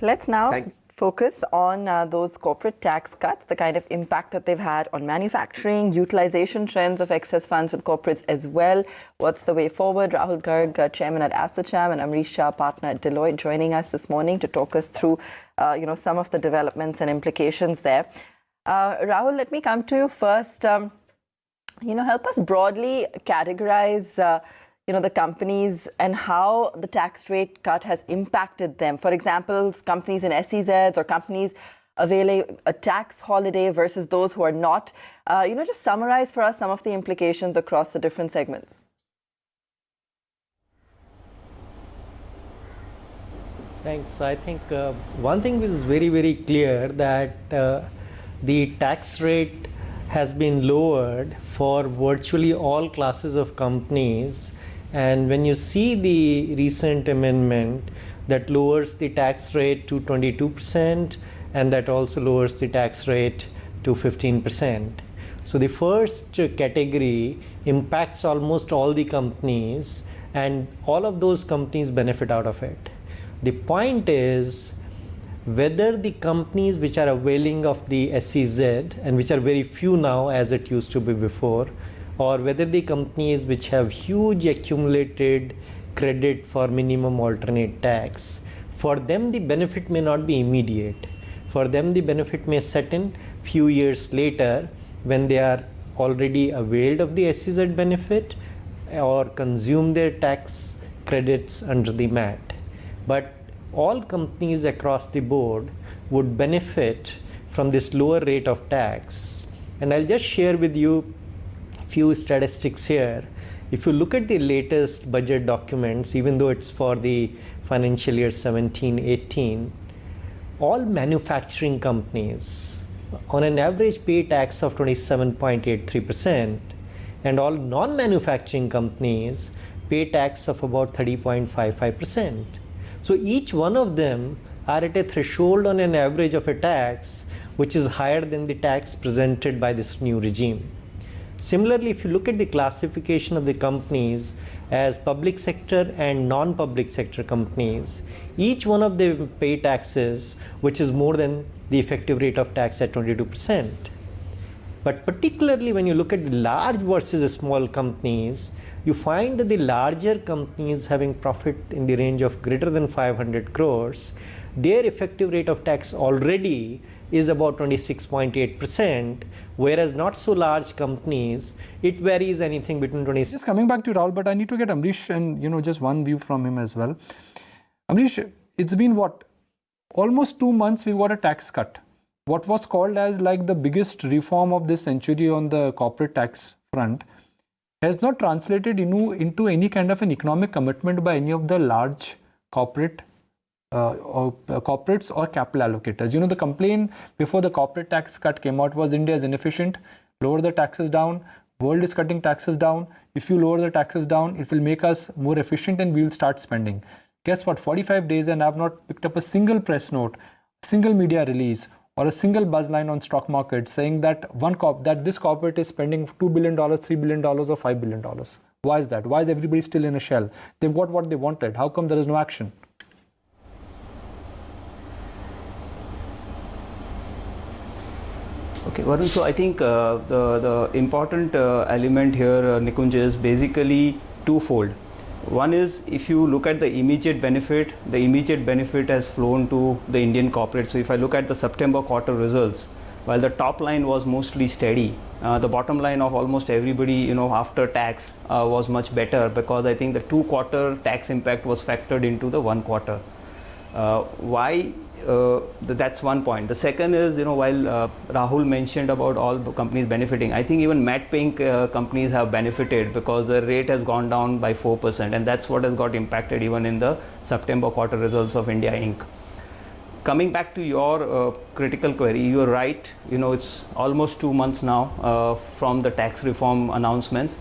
Let's now focus on those corporate tax cuts, the kind of impact that they've had on manufacturing, utilization trends of excess funds with corporates as well. What's the way forward? Rahul Garg, chairman at ASSOCHAM, and Amrish Shah, partner at Deloitte, joining us this morning to talk us through, some of the developments and implications there. Rahul, let me come to you first. Help us broadly categorize the companies and how the tax rate cut has impacted them. For example, companies in SEZs or companies availing a tax holiday versus those who are not. Just summarize for us some of the implications across the different segments. Thanks. I think one thing is very, very clear that the tax rate has been lowered for virtually all classes of companies. And when you see the recent amendment that lowers the tax rate to 22% and that also lowers the tax rate to 15%. So the first category impacts almost all the companies and all of those companies benefit out of it. The point is whether the companies which are availing of the SEZ, and which are very few now as it used to be before, or whether the companies which have huge accumulated credit for minimum alternate tax, for them the benefit may not be immediate. For them the benefit may set in few years later when they are already availed of the SEZ benefit or consume their tax credits under the MAT. But all companies across the board would benefit from this lower rate of tax. And I'll just share with you few statistics here. If you look at the latest budget documents, even though it's for the financial year 17-18, all manufacturing companies on an average pay tax of 27.83%, and all non-manufacturing companies pay tax of about 30.55%. So each one of them are at a threshold on an average of a tax which is higher than the tax presented by this new regime. Similarly, if you look at the classification of the companies as public sector and non-public sector companies, each one of them pay taxes which is more than the effective rate of tax at 22%. But particularly when you look at the large versus small companies, you find that the larger companies having profit in the range of greater than 500 crores, their effective rate of tax already is about 26.8%, whereas not so large companies, it varies anything between 26. Just coming back to Rahul, but I need to get Amrish and just one view from him as well. Amrish, it's been what? Almost 2 months we got a tax cut. What was called as like the biggest reform of this century on the corporate tax front has not translated into any kind of an economic commitment by any of the large corporates or capital allocators. The complaint before the corporate tax cut came out was India is inefficient, lower the taxes down, world is cutting taxes down. If you lower the taxes down, it will make us more efficient and we'll start spending. Guess what? 45 days and I've not picked up a single press note, single media release, or a single buzz line on stock market saying that this corporate is spending $2 billion, $3 billion, or $5 billion. Why is that? Why is everybody still in a shell? They've got what they wanted. How come there is no action? Okay, Varun, so I think the important element here, Nikunj, is basically twofold. One is, if you look at the immediate benefit has flown to the Indian corporate. So if I look at the September quarter results, while the top line was mostly steady, the bottom line of almost everybody, after tax was much better, because I think the 2-quarter tax impact was factored into the 1 quarter. Why? That's one point. The second is, while Rahul mentioned about all companies benefiting, I think even MAT paying companies have benefited because the rate has gone down by 4%, and that's what has got impacted even in the September quarter results of India Inc. Coming back to your critical query, you're right. It's almost 2 months now from the tax reform announcements.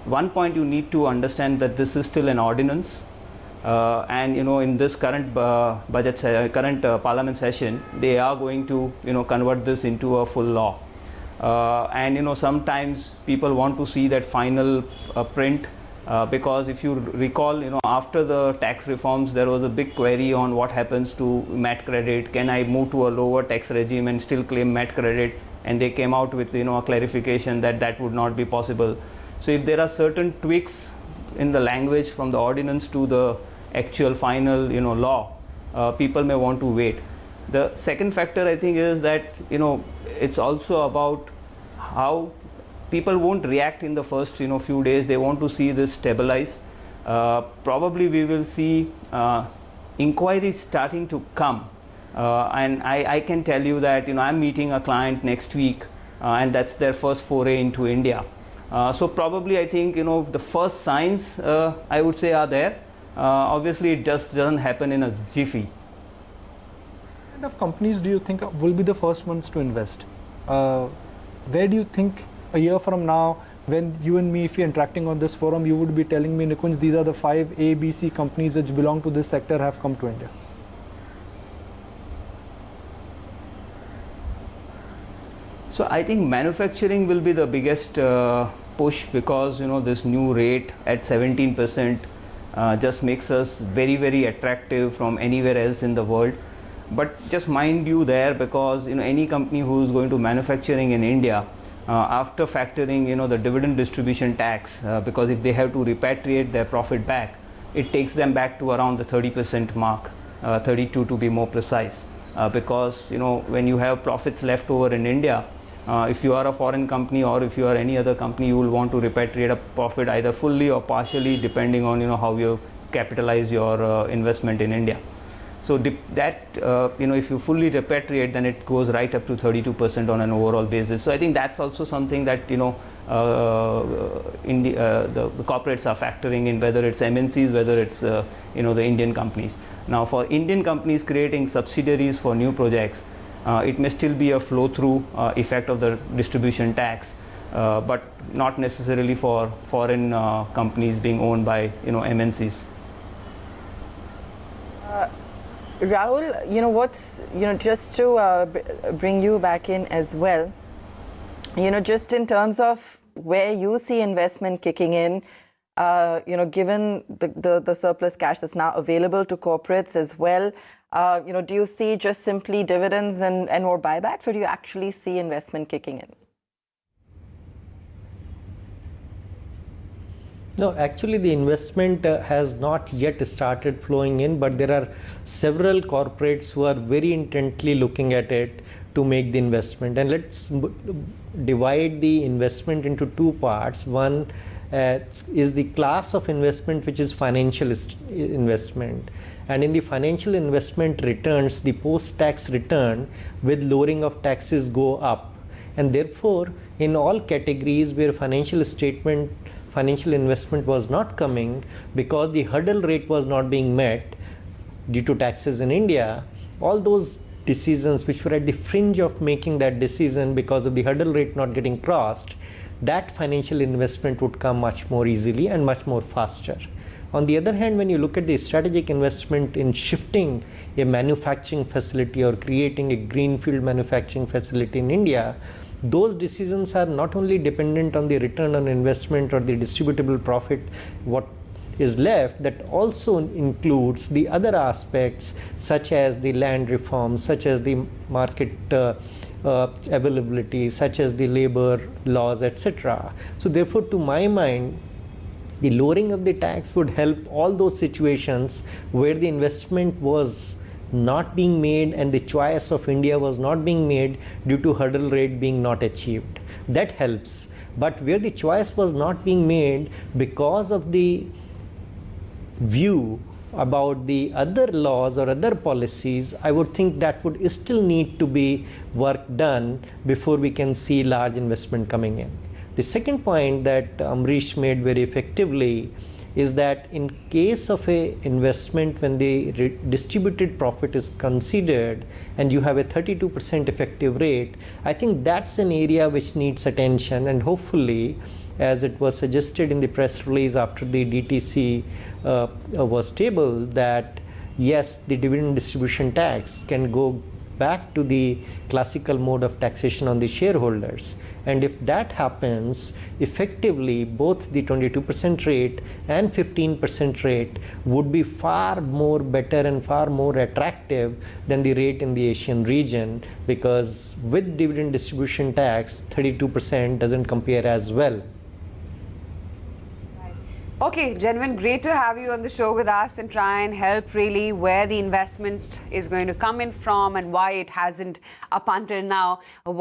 One point you need to understand that this is still an ordinance. And in this current parliament session, they are going to convert this into a full law. And sometimes people want to see that final print Because if you recall, after the tax reforms, there was a big query on what happens to MAT credit. Can I move to a lower tax regime and still claim MAT credit? And they came out with a clarification that that would not be possible. So if there are certain tweaks in the language from the ordinance to the actual final law, people may want to wait. The second factor I think is that it's also about how people won't react in the first few days. They want to see this stabilize. Probably we will see inquiries starting to come. And I can tell you that I'm meeting a client next week, and that's their first foray into India. So probably I think the first signs I would say are there. Obviously it just doesn't happen in a jiffy. What kind of companies do you think will be the first ones to invest? Where do you think a year from now, when you and me, if you're interacting on this forum, you would be telling me, Nikunj, these are the 5 A, B, C companies which belong to this sector have come to India? So I think manufacturing will be the biggest push, because this new rate at 17% just makes us very, very attractive from anywhere else in the world. But just mind you there, because any company who is going to manufacturing in India, after factoring the dividend distribution tax, because if they have to repatriate their profit back, it takes them back to around the 30% mark, 32 to be more precise, because when you have profits left over in India, if you are a foreign company or if you are any other company, you will want to repatriate a profit either fully or partially, depending on how you capitalize your investment in India. So that if you fully repatriate, then it goes right up to 32% on an overall basis. So I think that's also something that the corporates are factoring in, whether it's MNCs, whether it's the Indian companies. Now for Indian companies creating subsidiaries for new projects, it may still be a flow-through effect of the distribution tax, but not necessarily for foreign companies being owned by MNCs. Rahul, what's just to bring you back in as well, just in terms of where you see investment kicking in, given the surplus cash that's now available to corporates as well, do you see just simply dividends and more buybacks, or do you actually see investment kicking in? No, actually the investment has not yet started flowing in, but there are several corporates who are very intently looking at it to make the investment. And let's divide the investment into two parts. One is the class of investment, which is financial investment. And in the financial investment returns, the post-tax return with lowering of taxes go up. And therefore, in all categories where financial investment was not coming because the hurdle rate was not being met due to taxes in India, all those decisions which were at the fringe of making that decision because of the hurdle rate not getting crossed, that financial investment would come much more easily and much more faster. On the other hand, when you look at the strategic investment in shifting a manufacturing facility or creating a greenfield manufacturing facility in India, those decisions are not only dependent on the return on investment or the distributable profit, what is left, that also includes the other aspects such as the land reforms, such as the market availability, such as the labor laws, etc. So therefore, to my mind, the lowering of the tax would help all those situations where the investment was not being made and the choice of India was not being made due to hurdle rate being not achieved. That helps. But where the choice was not being made because of the view about the other laws or other policies, I would think that would still need to be work done before we can see large investment coming in. The second point that Amrish made very effectively is that in case of a investment when the distributed profit is considered and you have a 32% effective rate, I think that's an area which needs attention, and hopefully, as it was suggested in the press release after the DTC was tabled, that yes, the dividend distribution tax can go back to the classical mode of taxation on the shareholders. And if that happens, effectively both the 22% rate and 15% rate would be far more better and far more attractive than the rate in the Asian region, because with dividend distribution tax, 32% doesn't compare as well. Okay, gentlemen, great to have you on the show with us and try and help really where the investment is going to come in from and why it hasn't up until now.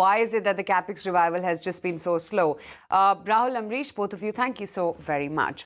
Why is it that the CapEx revival has just been so slow? Rahul, Amrish, both of you, thank you so very much.